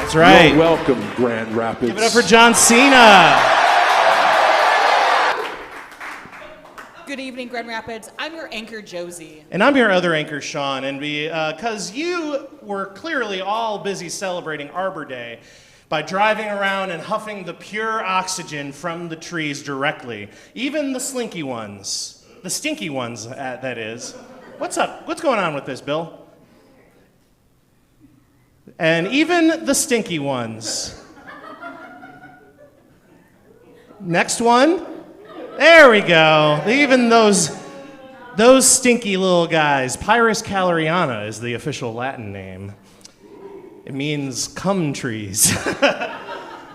That's right. You're welcome, Grand Rapids. Give it up for John Cena. Good evening, Grand Rapids. I'm your anchor, Josie. And I'm your other anchor, Sean. And because you were clearly all busy celebrating Arbor Day by driving around and huffing the pure oxygen from the trees directly, even the slinky ones, the stinky ones, that is. What's up? What's going on with this, Bill? And even the stinky ones. Next one. There we go. Even those stinky little guys. Pyrus caloriana is the official Latin name. It means cum trees.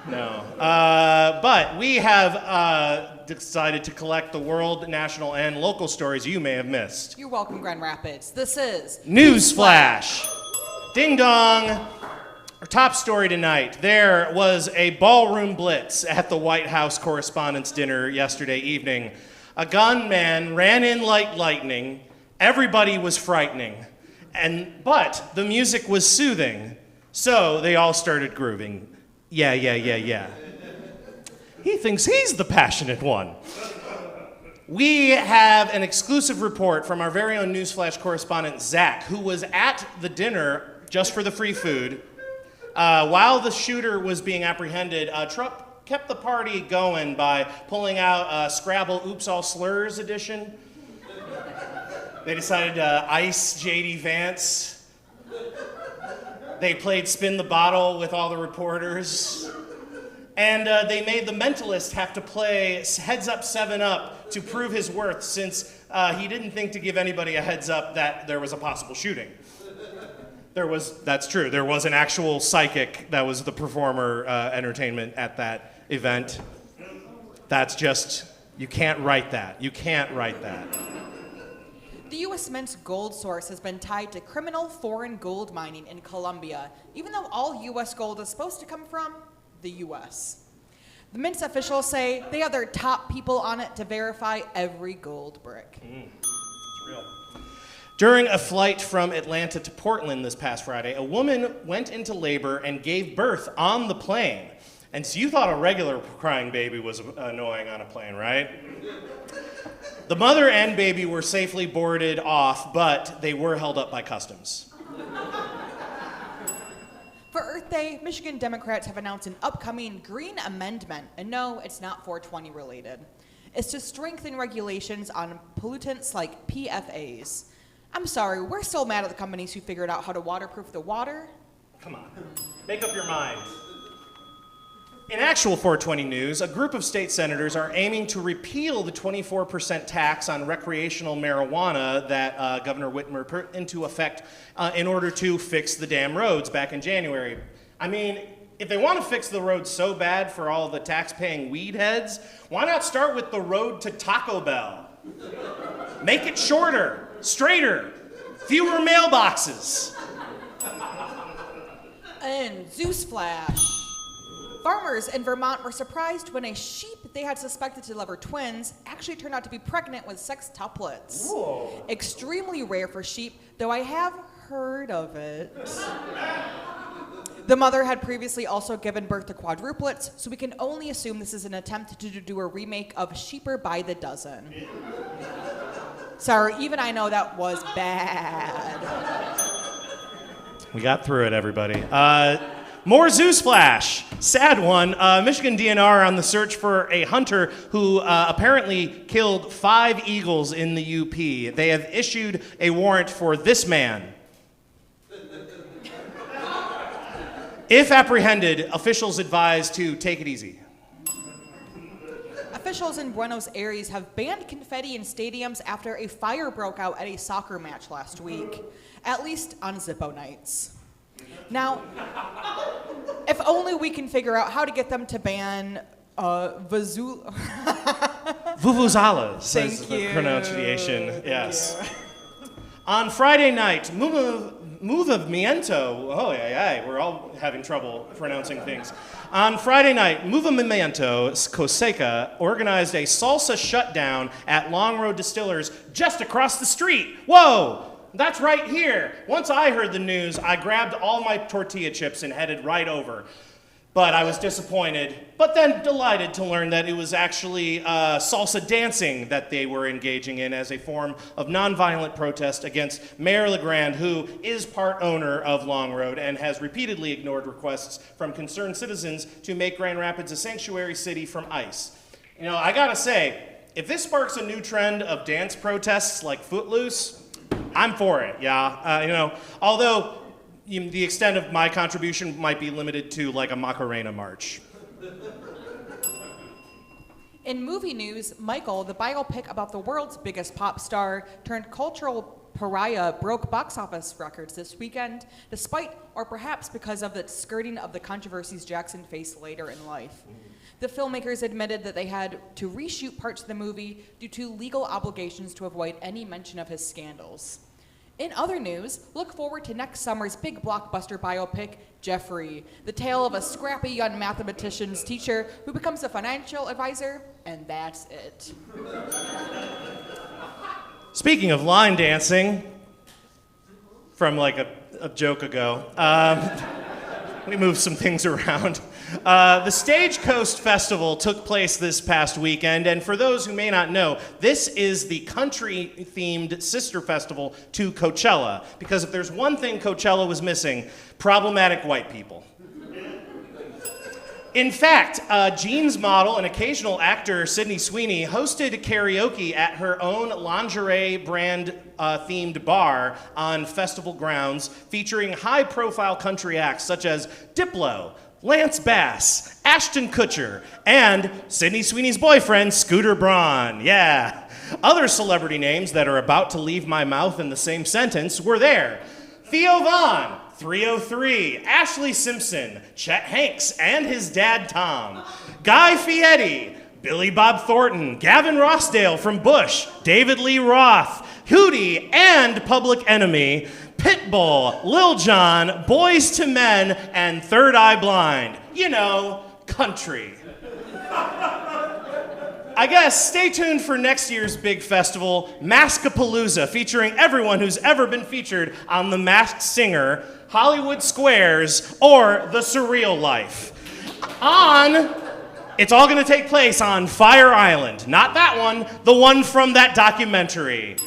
No. But we have decided to collect the world, national, and local stories you may have missed. You're welcome, Grand Rapids. This is NewsFlash. Ding dong. Our top story tonight. There was a ballroom blitz at the White House Correspondents' Dinner yesterday evening. A gunman ran in like lightning. Everybody was frightening. But the music was soothing. So they all started grooving. Yeah. He thinks he's the passionate one. We have an exclusive report from our very own NewsFlash correspondent, Zach, who was at the dinner just for the free food. While the shooter was being apprehended, Trump kept the party going by pulling out Scrabble Oops All Slurs edition. They decided to ice J.D. Vance. They played Spin the Bottle with all the reporters. And they made the Mentalist have to play Heads Up 7 Up to prove his worth, since he didn't think to give anybody a heads up that there was a possible shooting. That's true. There was an actual psychic that was the performer entertainment at that event. That's just, you can't write that. You can't write that. The U.S. Mint's gold source has been tied to criminal foreign gold mining in Colombia, even though all U.S. gold is supposed to come from the U.S. The Mint's officials say they have their top people on it to verify every gold brick. It's real. During a flight from Atlanta to Portland this past Friday, a woman went into labor and gave birth on the plane. And so you thought a regular crying baby was annoying on a plane, right? The mother and baby were safely boarded off, but they were held up by customs. For Earth Day, Michigan Democrats have announced an upcoming green amendment, and no, it's not 420 related. It's to strengthen regulations on pollutants like PFAS. I'm sorry, we're so mad at the companies who figured out how to waterproof the water. Come on, make up your mind. In actual 420 news, a group of state senators are aiming to repeal the 24% tax on recreational marijuana that Governor Whitmer put into effect in order to fix the damn roads back in January. I mean, if they want to fix the roads so bad for all the tax-paying weed heads, why not start with the road to Taco Bell? Make it shorter, straighter, fewer mailboxes. And Zeus Flash. Farmers in Vermont were surprised when a sheep they had suspected to deliver twins actually turned out to be pregnant with sextuplets. Whoa. Extremely rare for sheep, though I have heard of it. The mother had previously also given birth to quadruplets, so we can only assume this is an attempt to do a remake of Sheeper by the Dozen. Sorry, even I know that was bad. We got through it, everybody. More Zeus Flash. Sad one. Michigan DNR on the search for a hunter who apparently killed 5 eagles in the UP. They have issued a warrant for this man. If apprehended, officials advise to take it easy. Officials in Buenos Aires have banned confetti in stadiums after a fire broke out at a soccer match last week, at least on Zippo nights. Now, if only we can figure out how to get them to ban Vuvuzelas, says Thank the you. pronunciation. Yes. On Friday night, Movimiento, we're all having trouble pronouncing things. On Friday night, Movimiento Coseca organized a salsa shutdown at Long Road Distillers just across the street. Whoa! That's right here. Once I heard the news, I grabbed all my tortilla chips and headed right over. But I was disappointed, but then delighted to learn that it was actually salsa dancing that they were engaging in as a form of nonviolent protest against Mayor LeGrand, who is part owner of Long Road and has repeatedly ignored requests from concerned citizens to make Grand Rapids a sanctuary city from ICE. You know, I gotta say, if this sparks a new trend of dance protests like Footloose, I'm for it, yeah. Although the extent of my contribution might be limited to like a Macarena march. In movie news, Michael, the biopic about the world's biggest pop star turned cultural pariah, broke box office records this weekend, despite or perhaps because of the skirting of the controversies Jackson faced later in life. The filmmakers admitted that they had to reshoot parts of the movie due to legal obligations to avoid any mention of his scandals. In other news, look forward to next summer's big blockbuster biopic, Jeffrey, the tale of a scrappy young mathematician's teacher who becomes a financial advisor, and that's it. Speaking of line dancing, from like a joke ago, we moved some things around. The Stagecoast Festival took place this past weekend, and for those who may not know, this is the country-themed sister festival to Coachella, because if there's one thing Coachella was missing, problematic white people. In fact, jeans model and occasional actor Sydney Sweeney hosted karaoke at her own lingerie brand themed bar on festival grounds, featuring high-profile country acts such as Diplo, Lance Bass, Ashton Kutcher, and Sydney Sweeney's boyfriend, Scooter Braun. Yeah. Other celebrity names that are about to leave my mouth in the same sentence were there. Theo Vaughn, 303, Ashley Simpson, Chet Hanks and his dad Tom, Guy Fieri, Billy Bob Thornton, Gavin Rossdale from Bush, David Lee Roth, Hootie and Public Enemy, Pitbull, Lil Jon, Boyz II Men, and Third Eye Blind. You know, country. I guess stay tuned for next year's big festival, Maskapalooza, featuring everyone who's ever been featured on The Masked Singer, Hollywood Squares, or The Surreal Life. It's all gonna take place on Fire Island. Not that one, the one from that documentary.